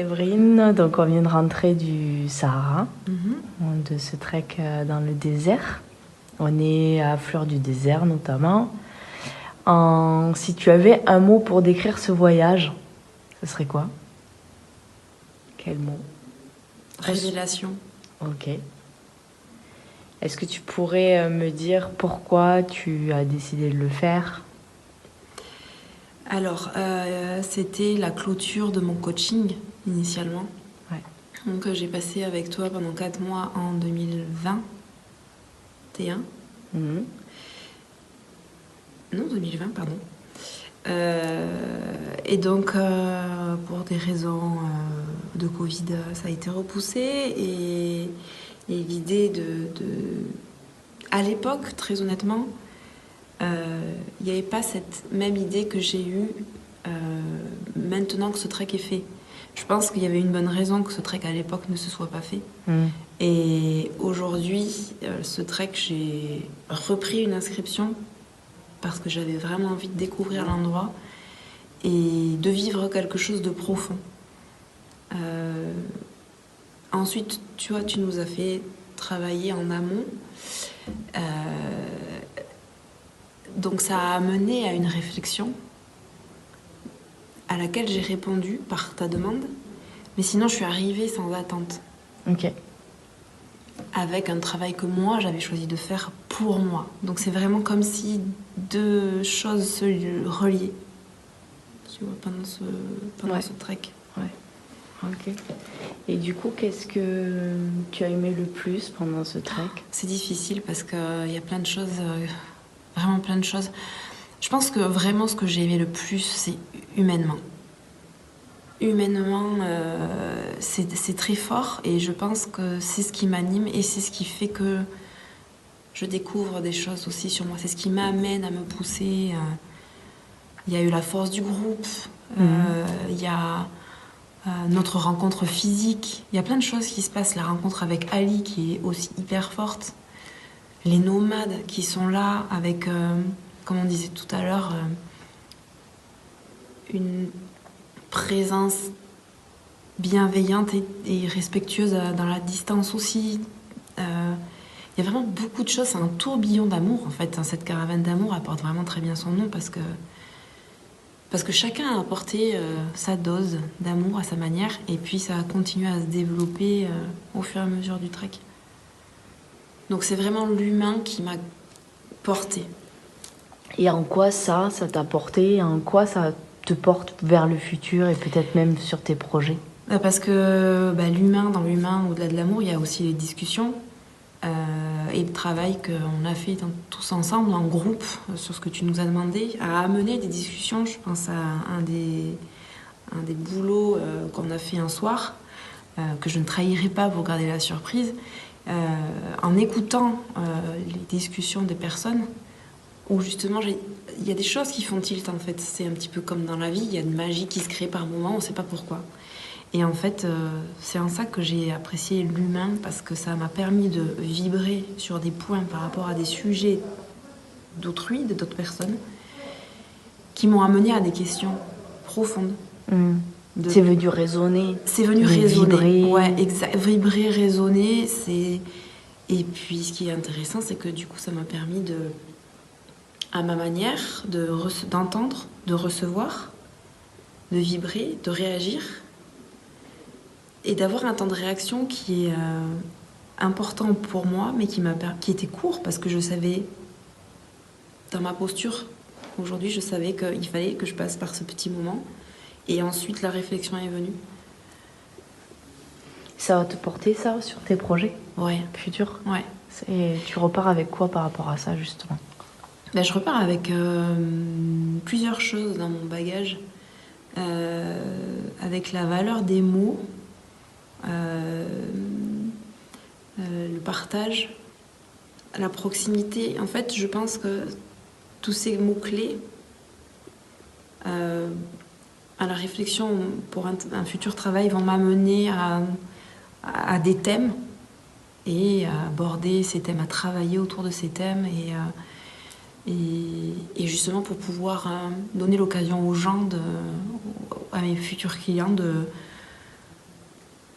Séverine, donc on vient de rentrer du Sahara, Mhm. de ce trek dans le désert. On est à Fleur du Désert notamment. Si tu avais un mot pour décrire ce voyage, ce serait quoi? Quel mot? Révélation. Ok. Est-ce que tu pourrais me dire pourquoi tu as décidé de le faire? Alors, c'était la clôture de mon coaching initialement. Ouais. Donc, j'ai passé avec toi pendant 4 mois en 2021. Mhm. Non, 2020, pardon. Et donc, pour des raisons de Covid, ça a été repoussé. Et l'idée à l'époque, très honnêtement, il n'y avait pas cette même idée que j'ai eue maintenant que ce trek est fait. Je pense qu'il y avait une bonne raison que ce trek à l'époque ne se soit pas fait. Et aujourd'hui, ce trek, j'ai repris une inscription parce que j'avais vraiment envie de découvrir l'endroit et de vivre quelque chose de profond. Ensuite, tu vois, tu nous as fait travailler en amont. Donc ça a amené à une réflexion à laquelle j'ai répondu par ta demande. Mais sinon, je suis arrivée sans attente. Ok. Avec un travail que moi, j'avais choisi de faire pour moi. Donc c'est vraiment comme si deux choses se reliaient. Tu vois, pendant ce trek. Ouais. Ok. Et du coup, qu'est-ce que tu as aimé le plus pendant ce trek? C'est difficile parce qu'il y a plein de choses, vraiment plein de choses. Je pense que vraiment ce que j'ai aimé le plus, c'est humainement. Humainement, c'est très fort et je pense que c'est ce qui m'anime et c'est ce qui fait que je découvre des choses aussi sur moi. C'est ce qui m'amène à me pousser. Il y a eu la force du groupe, il y a notre rencontre physique. Il y a plein de choses qui se passent. La rencontre avec Ali qui est aussi hyper forte. Les nomades qui sont là avec, comme on disait tout à l'heure, une présence bienveillante et respectueuse dans la distance aussi. Il y a vraiment beaucoup de choses. C'est un tourbillon d'amour en fait. Cette caravane d'amour apporte vraiment très bien son nom parce que chacun a apporté sa dose d'amour à sa manière et puis ça a continué à se développer au fur et à mesure du trek. Donc c'est vraiment l'humain qui m'a portée. Et en quoi ça t'a porté? En quoi ça te porte vers le futur et peut-être même sur tes projets? Parce que l'humain, dans l'humain, au-delà de l'amour, il y a aussi les discussions et le travail qu'on a fait tous ensemble, en groupe, sur ce que tu nous as demandé, à amener des discussions. Je pense à un des boulots qu'on a fait un soir, que je ne trahirai pas pour garder la surprise, en écoutant les discussions des personnes, où justement il y a des choses qui font tilt en fait. C'est un petit peu comme dans la vie, il y a une magie qui se crée par moment, on ne sait pas pourquoi. Et en fait, c'est en ça que j'ai apprécié l'humain, parce que ça m'a permis de vibrer sur des points par rapport à des sujets d'autrui, d'autres personnes, qui m'ont amené à des questions profondes. C'est venu résonner. C'est venu résonner. Vibrer. Ouais, exact. Vibrer, résonner. Et puis, ce qui est intéressant, c'est que du coup, ça m'a permis à ma manière, d'entendre, de recevoir, de vibrer, de réagir, et d'avoir un temps de réaction qui est important pour moi, mais qui était court, parce que je savais, dans ma posture, aujourd'hui, je savais qu'il fallait que je passe par ce petit moment. Et ensuite, la réflexion est venue. Ça va te porter, ça, sur tes projets futurs? Ouais. Et tu repars avec quoi par rapport à ça, justement? Je repars avec plusieurs choses dans mon bagage. Avec la valeur des mots, le partage, la proximité. En fait, je pense que tous ces mots-clés à la réflexion pour un futur travail vont m'amener à des thèmes et à aborder ces thèmes, à travailler autour de ces thèmes et justement pour pouvoir donner l'occasion aux gens, à mes futurs clients,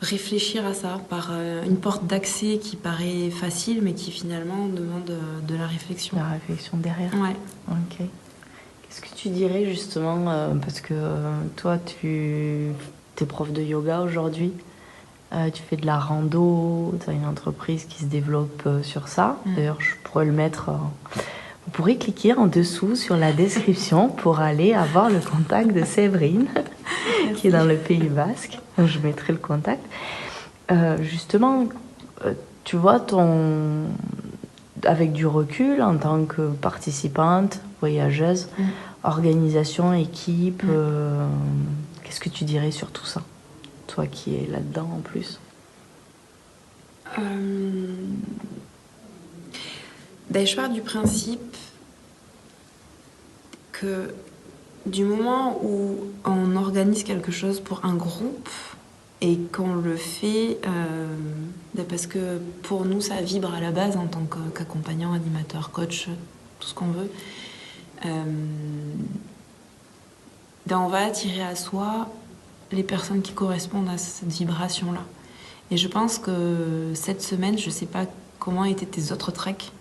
réfléchir à ça par une porte d'accès qui paraît facile, mais qui finalement demande de la réflexion. La réflexion derrière. Ouais. Ok. Qu'est-ce que tu dirais justement, parce que toi, tu es prof de yoga aujourd'hui, tu fais de la rando, tu as une entreprise qui se développe sur ça. D'ailleurs, je pourrais le mettre... vous pourrez cliquer en dessous sur la description pour aller avoir le contact de Séverine, qui est dans le Pays Basque. Je mettrai le contact. Justement, tu vois, avec du recul, en tant que participante, voyageuse, organisation, équipe, qu'est-ce que tu dirais sur tout ça? Toi qui es là-dedans en plus. Je pars du principe que du moment où on organise quelque chose pour un groupe et qu'on le fait, parce que pour nous ça vibre à la base en tant qu'accompagnant, animateur, coach, tout ce qu'on veut, on va attirer à soi les personnes qui correspondent à cette vibration-là. Et je pense que cette semaine, je ne sais pas comment étaient tes autres treks,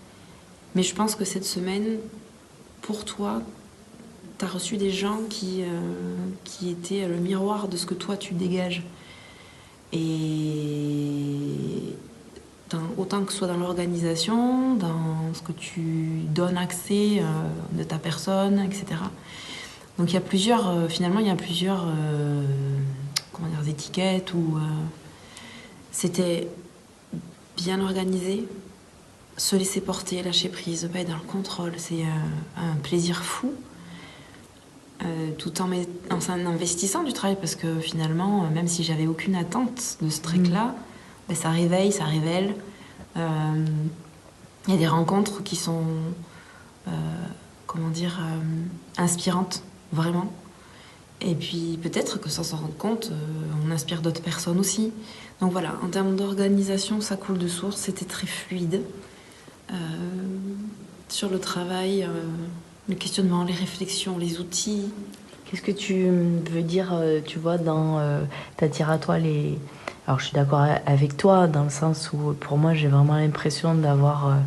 mais je pense que cette semaine, pour toi, tu as reçu des gens qui étaient le miroir de ce que toi tu dégages. Et autant que ce soit dans l'organisation, dans ce que tu donnes accès de ta personne, etc. Donc il y a plusieurs, étiquettes où c'était bien organisé, se laisser porter, lâcher prise, ne pas être dans le contrôle, c'est un plaisir fou. Tout en investissant du travail, parce que finalement, même si j'avais aucune attente de ce trek-là, ça réveille, ça révèle. Il y a des rencontres qui sont, inspirantes, vraiment. Et puis peut-être que sans s'en rendre compte, on inspire d'autres personnes aussi. Donc voilà, en termes d'organisation, ça coule de source, c'était très fluide. Sur le travail, le questionnement, les réflexions, les outils. Qu'est-ce que tu veux dire, tu vois, dans t'attires à toi les... Alors je suis d'accord avec toi, dans le sens où pour moi j'ai vraiment l'impression d'avoir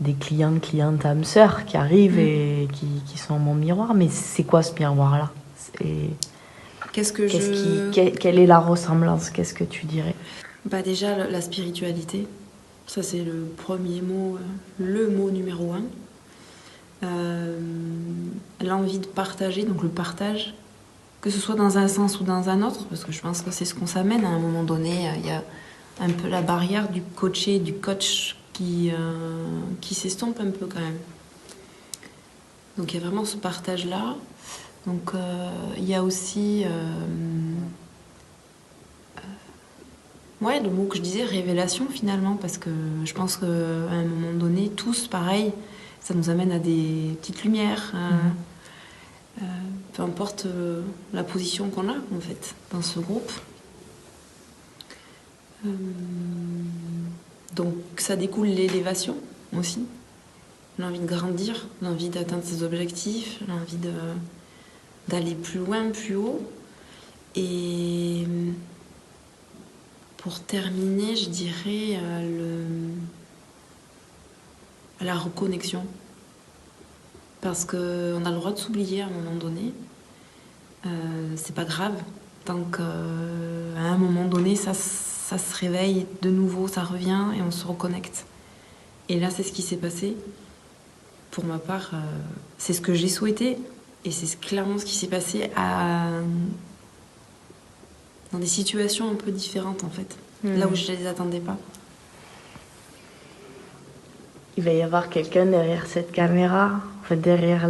des clientes âmes sœurs qui arrivent et qui sont mon miroir. Mais c'est quoi ce miroir-là? Quelle est la ressemblance? Qu'est-ce que tu dirais? Déjà, la spiritualité. Ça, c'est le premier mot, le mot numéro 1. L'envie de partager, donc le partage, que ce soit dans un sens ou dans un autre, parce que je pense que c'est ce qu'on s'amène. À un moment donné, il y a un peu la barrière du coaché, du coach qui s'estompe un peu quand même. Donc il y a vraiment ce partage-là. Donc il y a aussi... le mot que je disais, révélation finalement, parce que je pense qu'à un moment donné, tous, pareil, ça nous amène à des petites lumières, peu importe la position qu'on a en fait dans ce groupe. Donc ça découle l'élévation aussi, l'envie de grandir, l'envie d'atteindre ses objectifs, l'envie d'aller plus loin, plus haut. Et pour terminer, je dirais la reconnexion. Parce qu'on a le droit de s'oublier à un moment donné. C'est pas grave. Tant qu'à un moment donné, ça se réveille de nouveau, ça revient et on se reconnecte. Et là, c'est ce qui s'est passé. Pour ma part, c'est ce que j'ai souhaité. Et c'est clairement ce qui s'est passé dans des situations un peu différentes, en fait. Là où je ne les attendais pas. Il va y avoir quelqu'un derrière cette caméra, en fait derrière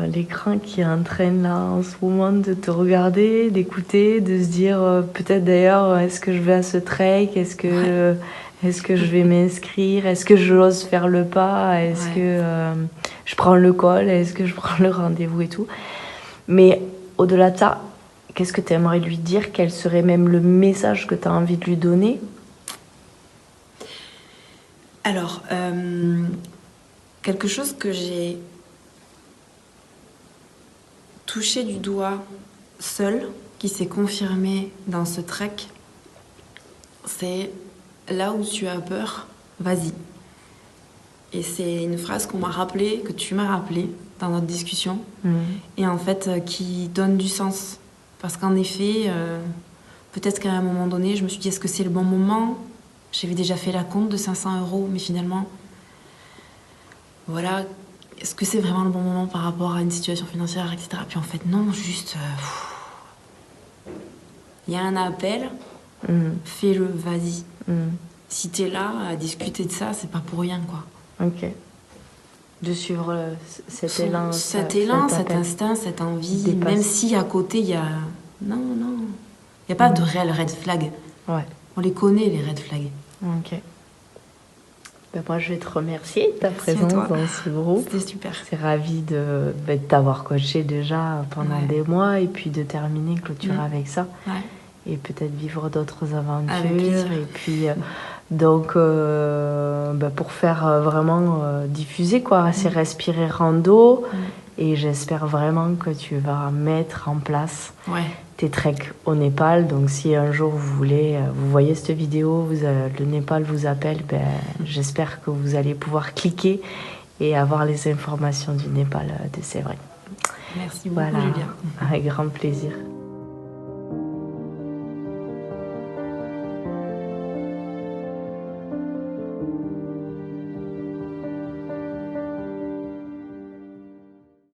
l'écran, qui est en train là en ce moment de te regarder, d'écouter, de se dire peut-être d'ailleurs est-ce que je vais à ce trek, est-ce que je vais m'inscrire, est-ce que j'ose faire le pas, est-ce que je prends le col, est-ce que je prends le rendez-vous et tout. Mais au-delà de ça, qu'est-ce que tu aimerais lui dire? Quel serait même le message que tu as envie de lui donner? Alors, quelque chose que j'ai touché du doigt seule, qui s'est confirmé dans ce trek, c'est là où tu as peur, vas-y. Et c'est une phrase qu'on m'a rappelée, que tu m'as rappelée dans notre discussion, et en fait qui donne du sens. Parce qu'en effet, peut-être qu'à un moment donné, je me suis dit, est-ce que c'est le bon moment? J'avais déjà fait la compte de 500 €, mais finalement, voilà, est-ce que c'est vraiment le bon moment par rapport à une situation financière, etc. Puis en fait, non, juste, il y a un appel, fais-le, vas-y. Si t'es là à discuter de ça, c'est pas pour rien, quoi. Ok. De suivre cet élan. Cet instinct, cette envie, même si à côté, il y a... Non. Il n'y a pas de réel red flag. Ouais. On les connaît, les red flags. Ok. Ben moi, je vais te remercier de ta présence dans ce groupe. C'était super. C'est ravi de t'avoir coaché déjà pendant des mois et puis de terminer, clôturer avec ça. Ouais. Et peut-être vivre d'autres aventures. Et puis, donc, pour faire vraiment diffuser, quoi, c'est respirer rando. Et j'espère vraiment que tu vas mettre en place tes treks au Népal. Donc, si un jour vous voyez cette vidéo, le Népal vous appelle, j'espère que vous allez pouvoir cliquer et avoir les informations du Népal de Sévry. Merci beaucoup, Julia. Avec grand plaisir.